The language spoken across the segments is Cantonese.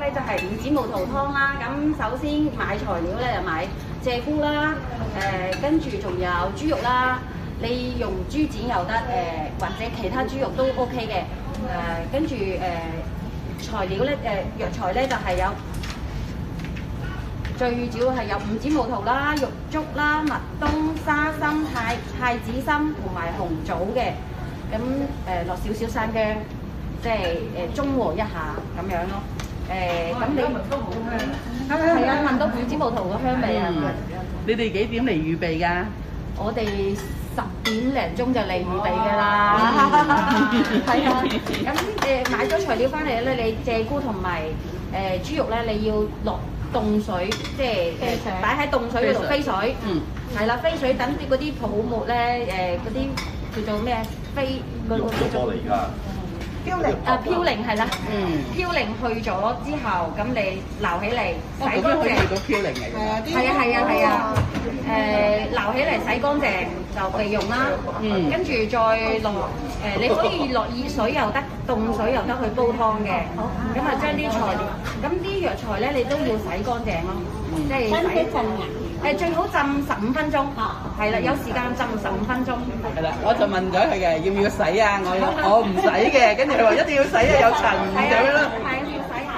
咧就係五子母肚湯啦。咁首先買材料咧就買鷓鴣啦，跟住仲有豬肉啦。你用豬展又得，或者其他豬肉都 OK 嘅。跟住材料咧，藥材咧就係有最主要係有五子母肚啦、玉竹啦、麥冬、沙參、太子參同埋紅棗嘅。咁落少少生薑，即係中和一下咁樣咯。咁你聞到好香，係啊，聞到五子母肚嘅香味啊！你哋幾點嚟預備㗎？我哋10點零鐘就嚟預備㗎啦。係啊，咁買咗材料翻嚟咧，你鷓鴣同埋豬肉咧，你要落凍水，即係擺喺凍水嗰度飛水。係啦，飛水等啲嗰啲泡沫咧，嗰啲叫做咩？飛嗰個叫做飄零飄零係啦，飄零去咗之後，咁你撈起嚟洗乾淨。個飄零嚟㗎。係啊，撈起嚟洗乾淨就備用啦。跟住再落你可以落熱水又得，凍水又得去煲湯嘅。咁啊將啲材料，咁啲藥材咧你都要洗乾淨咯，即係洗。最好浸15分鐘，係啦，有時間浸15分鐘。係啦，我就問咗佢嘅，要唔要洗啊？我唔洗嘅，跟住佢話一定要洗啊，有塵咁樣咯。係啊，要洗下。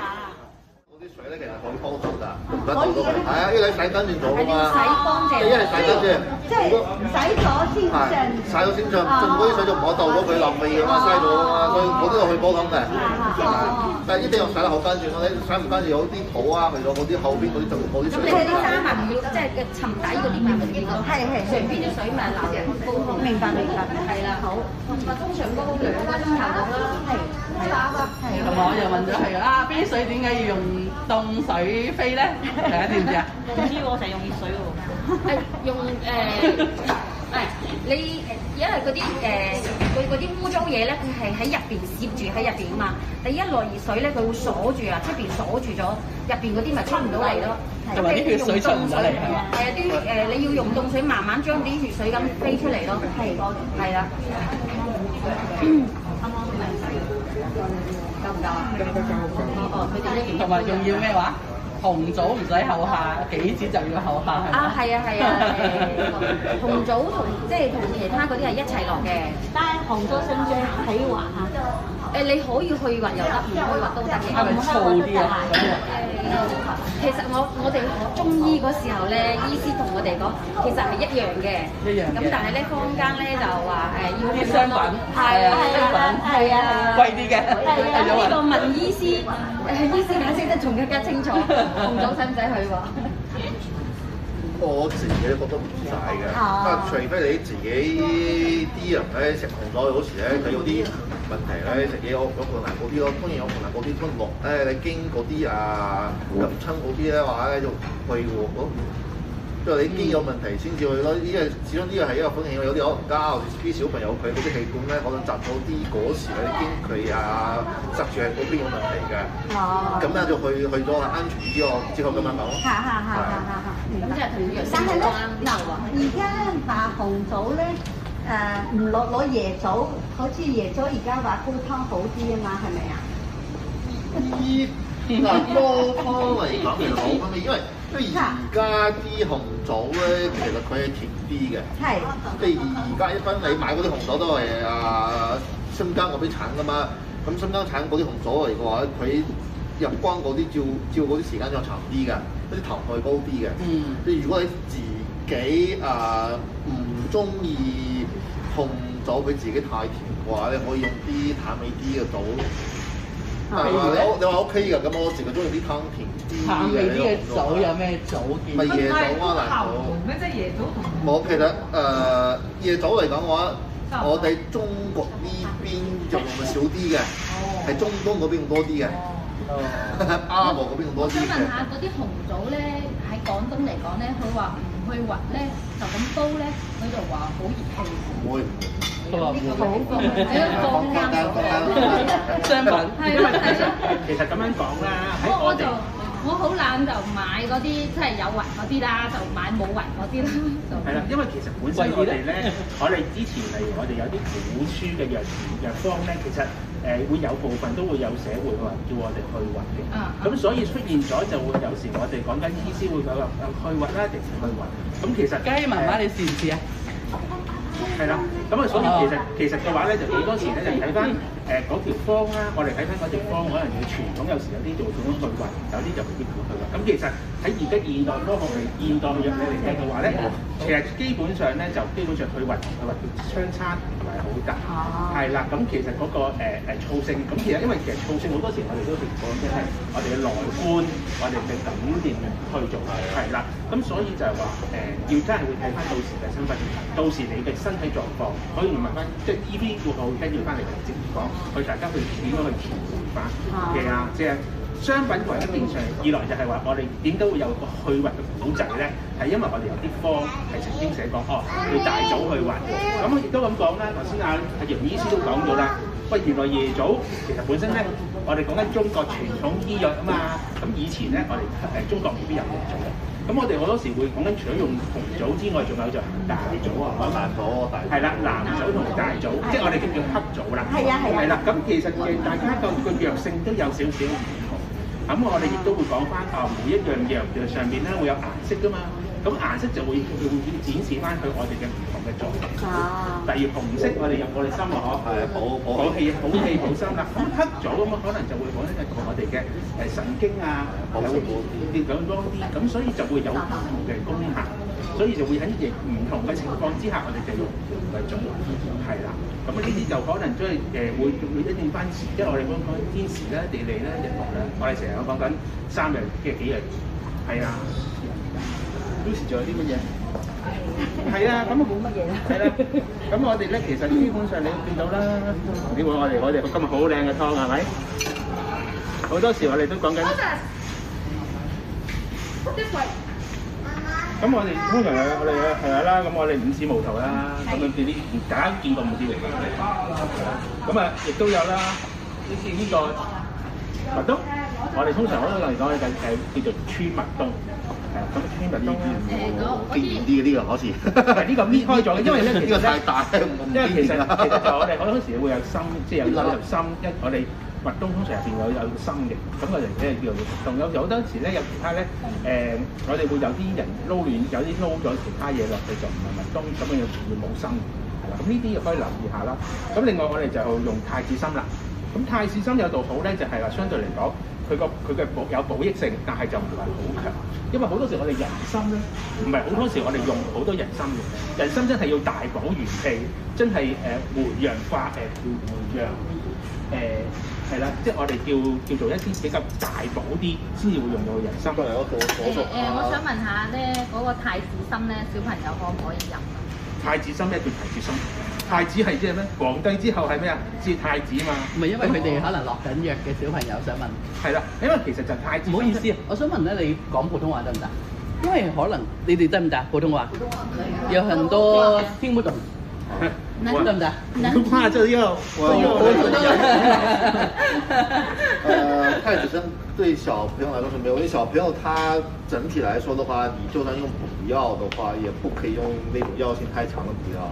嗰啲水咧其實可以煲到㗎，唔得倒都係。係啊，因為你洗乾淨咗㗎嘛。洗乾淨。一係洗乾淨。即係洗咗先浸。洗咗先浸，浸嗰啲水就唔可以倒咗佢浪費㗎嘛，嘥咗㗎嘛，所以嗰啲就去煲湯嘅。但係一定要洗得好乾淨咯，你洗唔乾淨有啲土啊，去咗嗰啲後邊嗰啲就冇啲水。咁你啲沙文要即係嘅沉底嗰啲咪嗰啲咯，上邊啲水咪流入去煲湯。明白。係啦，好。通常煲2個鐘頭到啦。同埋我又問咗佢啊，邊啲水點解要用凍水飛咧？大家知唔知啊？唔知喎，成日用熱水喎。用你因為嗰啲污糟嘢咧，佢係喺入邊攝住喺入邊啊嘛。你一落熱水咧，佢會鎖住啊，出邊鎖住咗，入邊嗰啲咪出唔到嚟咯。同埋啲血水出唔到嚟係嘛？係啊，你要用凍水慢慢將啲血水咁飛出嚟咯。係啦。夠唔夠啊？佢哋呢邊同埋仲要咩話？紅棗唔使後下，杞子就要後下係嘛？係啊。紅棗同其他嗰啲係一齊落嘅。但係紅棗使唔使起滑啊？你可以去滑又得，唔去滑都得嘅。係咪燥啲啊？其實我哋中醫嗰時候咧，醫師同我哋講，其實係一樣嘅。咁但係咧，坊間咧就話要啲商品係啊，貴啲嘅。呢個問醫師，醫師解釋得仲更加清楚。紅棗使唔使去喎？我自己都覺得唔使嘅，除非你自己啲人咧食紅棗嗰時咧，佢有啲問題咧，食嘢有困難嗰啲咯，當然有困難嗰啲吞落，你經嗰啲入親嗰啲咧話咧就去喎，即係你經有問題先至去咯。因為始終呢個係一個風險，有啲可能家啲小朋友佢嗰啲氣管咧可能窒咗啲嗰時咧經佢塞住喺嗰邊有問題嘅。咁咧就去咗安全啲咯，之後咁樣講。咁即係同藥但係咧，嗱，而家咧話紅棗咧，唔攞椰棗，好似椰棗而家話煲湯好啲啊嘛，係咪啊？煲湯嚟講其實好分別，因為而家啲紅棗咧，其實佢係甜啲嘅。係。即係而家一般你買嗰啲紅棗都係新疆嗰邊產㗎嘛，咁新疆產嗰啲紅棗嚟嘅話，佢入關嗰啲照嗰啲時間就長啲㗎，嗰啲糖分高啲嘅。即係如果你自己唔中意紅棗佢自己太甜嘅話，你可以用啲淡味啲嘅棗。你話 OK 㗎，咁我自己中意啲湯甜啲淡味啲嘅棗有咩棗見？咪椰棗啊，蘭棗。咩即係椰棗同？冇，其實椰棗嚟講嘅話，我哋中國呢邊就會少啲嘅，係中東嗰邊多啲嘅。阿拉伯嗰邊多啲嘅。我想問下嗰啲紅棗咧，喺廣東嚟講咧，佢話唔去核咧，就咁煲咧，佢就話好熱氣。唔會。佢話唔會。坊間商品。係咯。其實咁樣講啦，喺我哋我好懶就買嗰啲即係有雲嗰啲啦，就買冇雲嗰啲啦。係啦，因為其實本身我哋咧，我哋之前例如我哋有啲古書嘅藥方咧，其實會有部分都會有寫會話叫我哋去核嘅。咁所以出現咗就會有時我哋講緊醫師會講話去核啦，定時去核。咁其實雞媽媽你試唔試啊？係啦，咁啊，所以其實嘅話咧，就好多時咧就睇翻嗰條方啦，我哋睇翻嗰條方，可能要傳統有時有啲做咁樣去核，有啲就未必會去核。咁其實喺而家現代科學嚟、現代藥理嚟計嘅話咧，其實基本上咧就基本上去核同去核相差唔係好大，係啦。咁其實嗰個燥性，咁其實因為其實燥性好多時我哋都係講嘅係我哋嘅內觀，我哋嘅感念去做，係啦。咁所以就係話要真係會睇翻到時嘅身份，到時你嘅身體狀況，可以問翻即係 TV 顧客跟住翻嚟直接講，去大家去點樣去調整翻嘅啊，即係。商品為一定上，二來就係話我哋點解會有個去核嘅古仔咧？係因為我哋有啲方係曾經寫過，要大早去核。咁亦都咁講啦。頭先阿楊醫師都講咗啦。喂，原來椰棗其實本身咧，我哋講緊中國傳統醫藥啊嘛。咁以前咧，我哋中國未必有椰棗。咁我哋好多時會講緊除咗用紅棗之外，仲有就大棗啊，藍棗係啦，藍棗同大棗，即係我哋叫黑棗啦。係啊係啊。係啦，咁其實大家個藥性都有少少唔同。咁我哋亦都會講翻每一樣藥上邊咧會有顏色噶嘛，咁顏色就會展示翻佢我哋嘅唔同嘅作用。例如紅色我哋入我哋心啊，補氣補心啦。咁黑棗咁可能就會講咧同我哋嘅神經啊，有啲咁多啲，咁所以就會有唔同嘅功效。所以就會喺唔同嘅情況之下，我哋就用唔同嘅種，係啦。咁呢啲就可能即係會因應翻時，因為我哋講天時啦、地利啦、人和啦，我哋成日講緊3樣嘅幾樣，係啊。Lucy 仲有啲乜嘢？係啊，咁冇乜嘢啦。係啦，咁我哋咧其實基本上你見到啦，呢個我哋今日好靚嘅湯係咪？好多時我哋都講緊。咁我哋通常我哋係啦，咁我哋五指毛頭啦，咁樣啲大家見過五指嚟嘅，咁亦都有啦。呢個麥冬，我哋通常好多嚟講叫做川麥冬，咁川麥冬啲呢個好似呢個搣開咗，因為咧呢個太大，因為其實就我哋好多時會有心，即係有心，我哋。麥冬通常入邊有心嘅，咁我哋咧叫做麥冬。有好多時咧有其他咧我哋會有啲人撈亂，有啲撈咗其他嘢落去就唔係麥冬，咁樣會冇心，係啦。咁呢啲又可以留意下啦。咁另外我哋就用太子參啦。咁太子參有道好咧，就係話相對嚟講，佢嘅有補益性，但係就唔係好強。因為好多時我哋人參咧，唔係好多時我哋用好多人參嘅，人參真係要大補元氣，真係回陽化回陽係啦，即係我哋叫做一啲比較大補啲，先至會用到人參。我想問下咧，嗰個太子參咧，小朋友可唔可以飲？太子參咩叫太子參？太子係即係咩？皇帝之後係咩啊？至太子嘛。唔係因為佢哋可能落緊藥嘅小朋友想問。係啦，因為其實就太子。唔好意思啊，我想問咧，你講普通話得唔得？因為可能你哋得唔得普通話？有很多聽不懂。我得唔得？不怕這藥，太子參對小朋友來說是沒有，因為小朋友他整體來說的話，你就算用補藥的話，也不可以用那種藥性太強的補藥，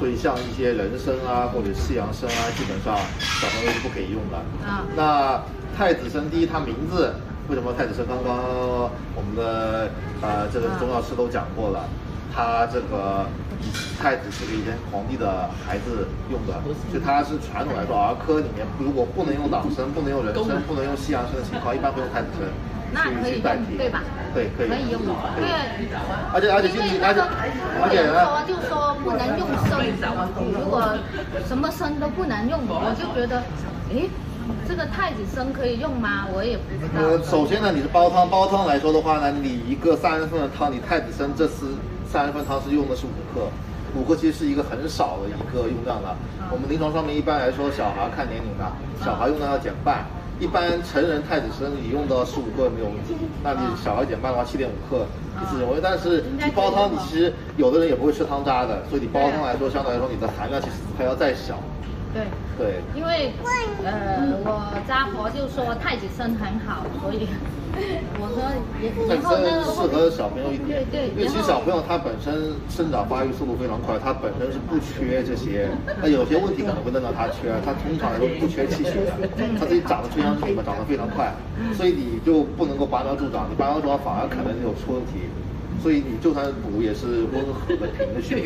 所以像一些人參啊或者西洋參啊，基本上小朋友是不可以用的。那太子參第一，它名字為什麼太子參？剛剛我們的這個中藥師都講過了，它這個。太子是給以前皇帝的孩子用的，所以它是傳統來說兒科裡面如果不能用黨參、不能用人參、不能用西洋參的情況，一般會用太子參。那可以用對吧？對，可以。可以用。對。而且就說不能用參，如果什麼參都不能用，我就覺得，這個太子參可以用嗎？我也不知道。首先呢，你是煲湯來說的話呢，你一個3人份的湯，你太子參這次3人份湯是用的是5克，5克其實是一個很少的一個用量了。我們臨床上面一般來說，小孩看年齡的，小孩用量要減半。一般成人太子參你用到15克沒有問題，那你小孩減半的話7.5克一次用。但是你煲湯，你其實有的人也不會吃湯渣的，所以你煲湯來說，相對來說你的含量其實還要再小。对對，因为我家婆就说太子参很好，所以我说但然后呢是適合小朋友一點，对因為其實小朋友他本身生長發育速度非常快，他本身是不缺這些，那有些問題可能會令到他缺，他通常來說不缺氣血的，他自己長得就像你們長得非常快，所以你就不能夠拔苗助長，你拔苗助長反而可能有出問題，所以你就算補也是溫和的平的血液。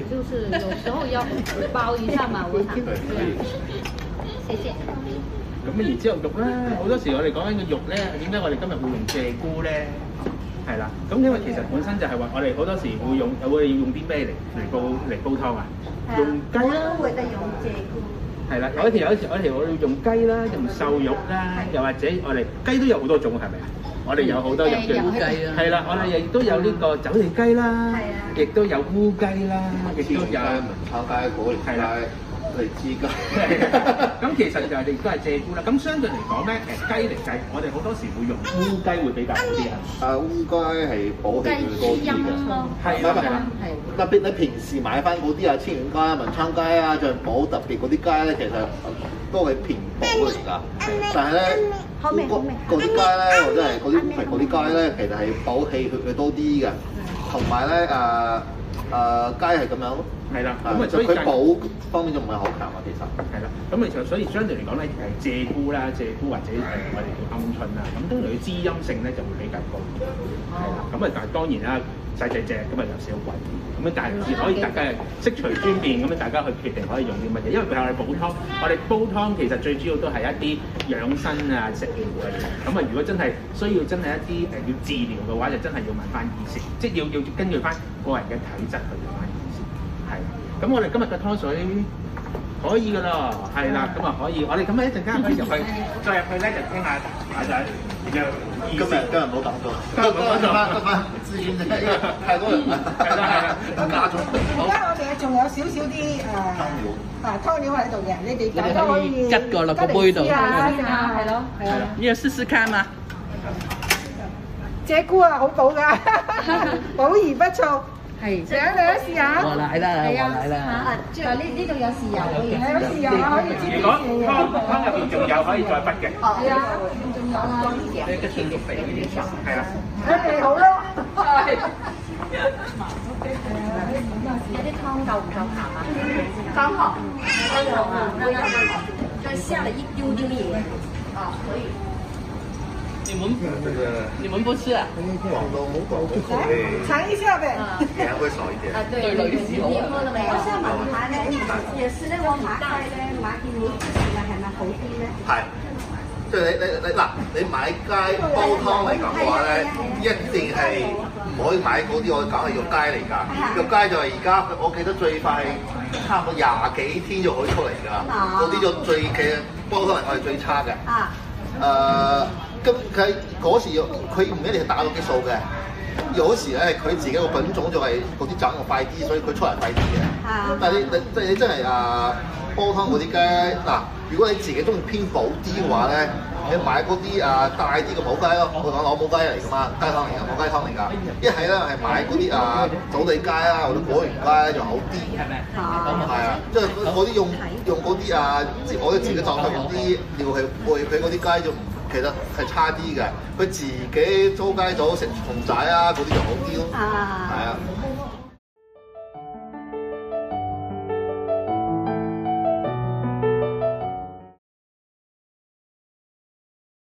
就是有時候要包一下嘛，我想。對，可以。謝謝。咁然之後肉咧，好多時我哋講緊個肉咧，點解我哋今日會用鷓鴣咧？係啦，咁因為其實本身就係話，我哋好多時會用啲咩嚟煲湯啊？用雞啦，我都會得用鷓鴣。係啦，有時我哋會用雞啦，用瘦肉啦，又或者我哋雞都有好多種，係咪啊？我哋有好多肉嘅雞啊，係啦，我哋亦都有呢個走地雞啦，亦都有烏雞啦，亦都有文炒雞、果蓮雞。嚟知㗎，咁其實就係亦都係鷓鴣啦。咁相對嚟講咧，雞嚟計，我哋好多時會用烏雞會比較好啲啊。烏雞係補氣會多啲嘅，係啦，特別你平時買翻嗰啲清遠雞啊、文昌雞啊、象寶特別嗰啲雞咧，其實都係偏補嚟㗎。但係咧，嗰啲雞咧，或者係嗰啲唔係嗰啲雞咧，其實係補氣血多啲嘅，同埋咧雞係咁樣咯。係啦，咁啊所以佢補方面就唔係好強啊，其實。係啦，咁啊所以相對嚟講咧，鷓鴣啦、鷓鴣或者我哋叫鵪鶉啦，咁都佢滋陰性咧就會比較高。係啦，咁啊但係當然啦，細隻咁啊有少少貴啲，咁樣但係可以大家悉隨尊便，咁樣大家去決定可以用啲乜嘢，因為譬如我哋煲湯，我哋煲湯其實最主要都係一啲養生啊食療嘅嘢。咁啊如果真係需要真係一啲要治療嘅話，就真係要問翻醫師，即係要根據翻個人嘅體質去問翻醫師。係，咁我哋今日嘅湯水可以㗎啦，係啦，咁啊可以，我哋咁啊一陣間可以入去，再入去咧就傾下大仔。今日冇講到，今日得翻諮詢啫，因為太多人啦，係啦，加咗。而家我哋仲有少少啲湯料喺度嘅，你哋大家可以吉個落個杯度，係咯，係啊，你要試試看嘛。鷓鴣啊，好補㗎，補而不燥。係，嚟啊嚟啊試下。我來啦，我來啦。呢度有豉油可以。係有豉油啊，可以煎如果湯入邊仲有可以再畢嘅。係啊，仲有啊，呢個蒜肉肥呢啲係啦。你好咯。有啲湯夠唔夠鹹啊？剛好，再下了一丟丟鹽。啊，可以。你們不吃啊？廣東口味，嘗一下呗。鹽會少一點。對女士好。我想問下咧，夜市咧，我買雞咧，買件碗之前係咪好啲咧？係，即係你嗱，你買雞煲湯嚟講嘅話咧，一定係唔可以買嗰啲，我講係肉雞嚟㗎。肉雞就係而家我記得最快差唔多20幾天就可以出嚟㗎。嗰啲就最嘅煲湯嚟講係最差嘅。咁佢嗰時佢唔一定係打到激素嘅，有時咧佢自己個品種就係嗰啲長得快啲，所以佢出嚟快啲嘅。但係你真係煲湯嗰啲雞嗱，如果你自己中意偏補啲嘅話咧，你買嗰啲大啲嘅母雞咯，我講老母雞嚟㗎嘛，雞湯嚟㗎，母雞湯嚟㗎。一係咧係買嗰啲走地雞啊或者果園雞咧就好啲，係啊，即係嗰啲用嗰啲我哋自己作出嗰啲料去餵佢嗰啲雞就唔。其實係差啲嘅，佢自己租雞組食蟲仔啊嗰啲就好啲咯，係啊。